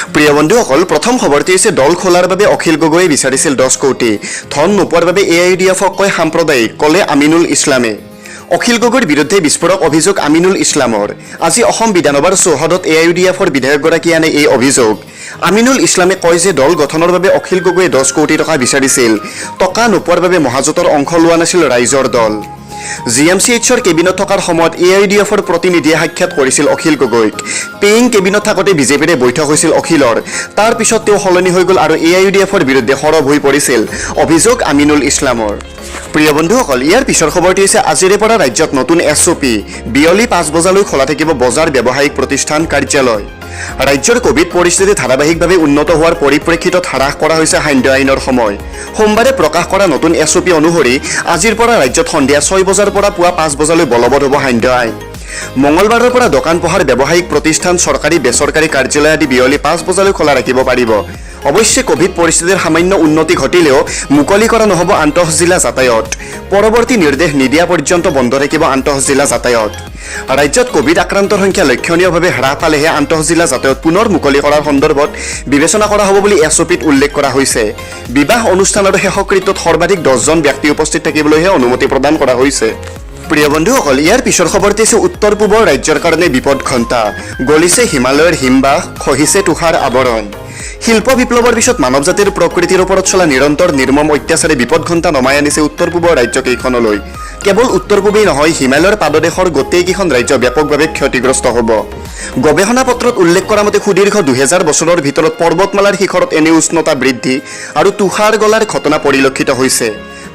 প্ৰিয় বন্ধুসকল প্ৰথম খবৰটি হৈছে দল খোলাৰ বাবে অখিল গগৈয়ে বিচাৰিছিল 10 কোটি ধন নোপোৱাৰ বাবে AIUDF-ক কয় সাম্প্ৰদায়িক ক'লে আমিনুল ইছলামে অখিল গগৈৰ বিৰুদ্ধে বিস্ফোৰক অভিযোগ আমিনুল ইছলামৰ আজি অসম বিধানসভাৰ চৌহদত AIUDF-ৰ বিধায়কগৰাকীয়ে আনে এই অভিযোগ আমিনুল ইছলামে কয় যে দল গঠনৰ বাবে অখিল গগৈয়ে 10 কোটি টকা বিচাৰিছিল টকা নোপোৱাৰ বাবে মহাজোঁটৰ অংশ লোৱা নাছিল ৰাইজৰ দল GMCHৰ কেবিনেট থকাৰ সময়ত AIUDF-ৰ প্ৰতিনিধিয়ে সাক্ষাৎ কৰিছিল অখিল গগৈক পেইং কেবিনেট থাকোঁতে বিজেপিৰে বৈঠক হৈছিল অখিলৰ তাৰ পিছত তেওঁ সলনি হৈ গ'ল আৰু AIUDF-ৰ বিৰুদ্ধে সৰব হৈ পৰিছিল অভিযোগ আমিনুল ইছলামৰ প্ৰিয় বন্ধুসকল ইয়াৰ পিছৰ খবৰটি হৈছে আজিৰে পৰা ৰাজ্যত নতুন SOP বিয়লি 5 বজালৈ খোলা থাকিব বজাৰ ব্যৱসায়িক প্ৰতিষ্ঠান কাৰ্যালয় ৰাজ্যৰ কোভিড পৰিস্থিতি ধাৰাবাহিকভাৱে উন্নত হোৱাৰ পৰিপ্ৰেক্ষিতত হ্ৰাস কৰা হৈছে সান্ধ্য আইনৰ সময় সোমবাৰে প্ৰকাশ কৰা নতুন SOP অনুসৰি আজিৰ পৰা ৰাজ্যত সন্ধিয়া 6 বজাৰ পৰা পুৱা 5 বজালৈ বলবৎ হ'ব সান্ধ্য আইন মঙলবাৰৰ পৰা দোকান পোহাৰ ব্যৱসায়িক প্ৰতিষ্ঠান চৰকাৰী বেচৰকাৰী কাৰ্যালয় আদি বিয়লি 5 বজালৈ খোলা ৰাখিব পাৰিব অৱশ্যে কোভিড পৰিস্থিতিৰ সামান্য উন্নতি ঘটিলেও মুকলি কৰা নহ'ব আন্তঃজিলা যাতায়াত পৰৱৰ্তী নিৰ্দেশ নিদিয়া পৰ্যন্ত বন্ধ থাকিব আন্তঃজিলা যাতায়াত ৰাজ্যত কোভিড আক্ৰান্তৰ সংখ্যা লক্ষণীয়ভাৱে হ্ৰাস পালেহে আন্তঃজিলা যাতায়াত পুনৰ মুকলি কৰাৰ সন্দৰ্ভত বিবেচনা কৰা হ'ব বুলি SOPত উল্লেখ কৰা হৈছে বিবাহ অনুষ্ঠান আৰু শেষকৃত্যত সৰ্বাধিক 10 জন ব্যক্তি উপস্থিত থাকিবলৈহে অনুমতি প্ৰদান কৰা হৈছে প্ৰিয় বন্ধুসকল ইয়াৰ পিছৰ খবৰটি হৈছে উত্তৰ পূবৰ ৰাজ্যৰ কাৰণে বিপদ ঘণ্টা গলিছে হিমালয়ৰ হিমবাহ খহিছে তুষাৰ আৱৰণ শিল্প বিপ্লৱৰ পিছত মানৱ জাতিৰ প্ৰকৃতিৰ ওপৰত চলা নিৰন্তৰ নিৰ্মম অত্যাচাৰে বিপদ ঘণ্টা নমাই আনিছে উত্তৰ পূবৰ ৰাজ্যকেইখনলৈ কেৱল উত্তৰ পূবেই নহয় হিমালয়ৰ পাদদেশৰ গোটেইকেইখন ৰাজ্য ব্যাপকভাৱে ক্ষতিগ্ৰস্ত হ'ব গৱেষণা পত্ৰত উল্লেখ কৰা মতে সুদীৰ্ঘ 2000 বছৰৰ ভিতৰত পৰ্বতমালাৰ শিখৰত এনে উষ্ণতা বৃদ্ধি আৰু তুষাৰ গলাৰ ঘটনা পৰিলক্ষিত হৈছে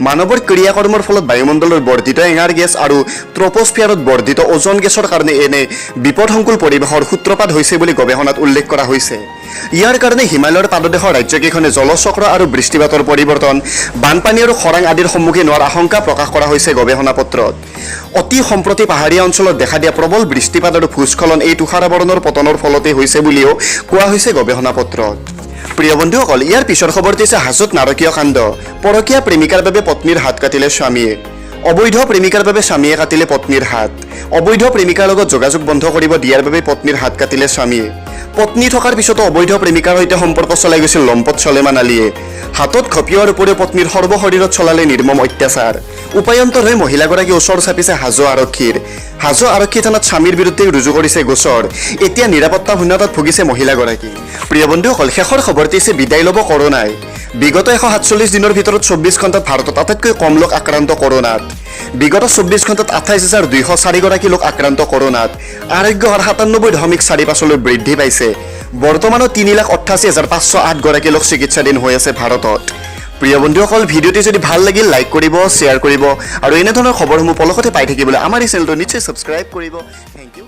মানৱৰ ক্ৰিয়াকৰ্মৰ ফলত বায়ুমণ্ডলৰ বৰ্ধিত এঙাৰ গেছ আৰু ট্ৰপোস্ফিয়াৰত বৰ্ধিত ওজন গেছৰ কাৰণে এনে বিপদসংকুল পৰিৱেশৰ সূত্ৰপাত হৈছে বুলি গৱেষণাত উল্লেখ কৰা হৈছে ইয়াৰ কাৰণে হিমালয়ৰ পাদদেশৰ ৰাজ্যকেইখনে জলচক্ৰ আৰু বৃষ্টিপাতৰ পৰিৱৰ্তন বানপানী আৰু খৰাং আদিৰ সন্মুখীন হোৱাৰ আশংকা প্ৰকাশ কৰা হৈছে গৱেষণা পত্ৰত অতি সম্প্ৰতি পাহাৰীয়া অঞ্চলত দেখা দিয়া প্ৰবল বৃষ্টিপাত আৰু ভূস্খলন এই তুষাৰাৱৰণৰ পতনৰ ফলতে হৈছে বুলিও কোৱা হৈছে গৱেষণা পত্ৰত প্ৰিয় বন্ধুসকল ইয়াৰ পিছৰ খবৰটি হৈছে হাজোত নাৰকীয় কাণ্ড পৰকীয়া প্ৰেমিকাৰ বাবে পত্নীৰ হাত কাটিলে স্বামীয়ে অবৈধ প্ৰেমিকাৰ বাবে স্বামীয়ে কাটিলে পত্নীৰ হাত অবৈধ প্ৰেমিকাৰ লগত যোগাযোগ বন্ধ কৰিব দিয়াৰ বাবে পত্নীৰ হাত কাটিলে স্বামীয়ে পত্নী থকাৰ পিছতো অবৈধ প্ৰেমিকাৰ সৈতে সম্পৰ্ক চলাই গৈছিল লম্পট চলেমান আলীয়ে হাতত খপিওৱাৰ উপৰিও পত্নীৰ সৰ্বশৰীৰত চলালে নিৰ্মম অত্যাচাৰ উপায়ন্তৰ হৈ মহিলাগৰাকী ওচৰ চাপিছে হাজো আৰক্ষী থানাত স্বামীৰ বিৰুদ্ধে ৰুজু কৰিছে গোচৰ এতিয়া নিৰাপত্তাহীনতাত ভুগিছে মহিলাগৰাকী প্ৰিয় বন্ধুসকল শেষৰ খবৰটি হৈছে বিদায় ল'ব কৰোনাই বিগত 147 দিনৰ ভিতৰত 24 ঘণ্টাত ভাৰতত আটাইতকৈ কম লোক আক্ৰান্ত কৰোনাত বিগত 24 ঘণ্টাত 28204 গৰাকী লোক আক্ৰান্ত কৰোনাত আৰোগ্য হাৰ 97.45লৈ বৃদ্ধি পাইছে বৰ্তমানত 3,88,508 গৰাকী লোক চিকিৎসাধীন হৈ আছে ভাৰতত প্ৰিয় বন্ধুসকল ভিডিঅ'টি যদি ভাল লাগিল লাইক কৰিব শ্বেয়াৰ কৰিব আৰু এনে ধৰণৰ খবৰসমূহ পলকতে পাই থাকিবলৈ আমাৰ এই চেনেলটো নিশ্চয় ছাবস্ক্ৰাইব কৰিব থেংক ইউ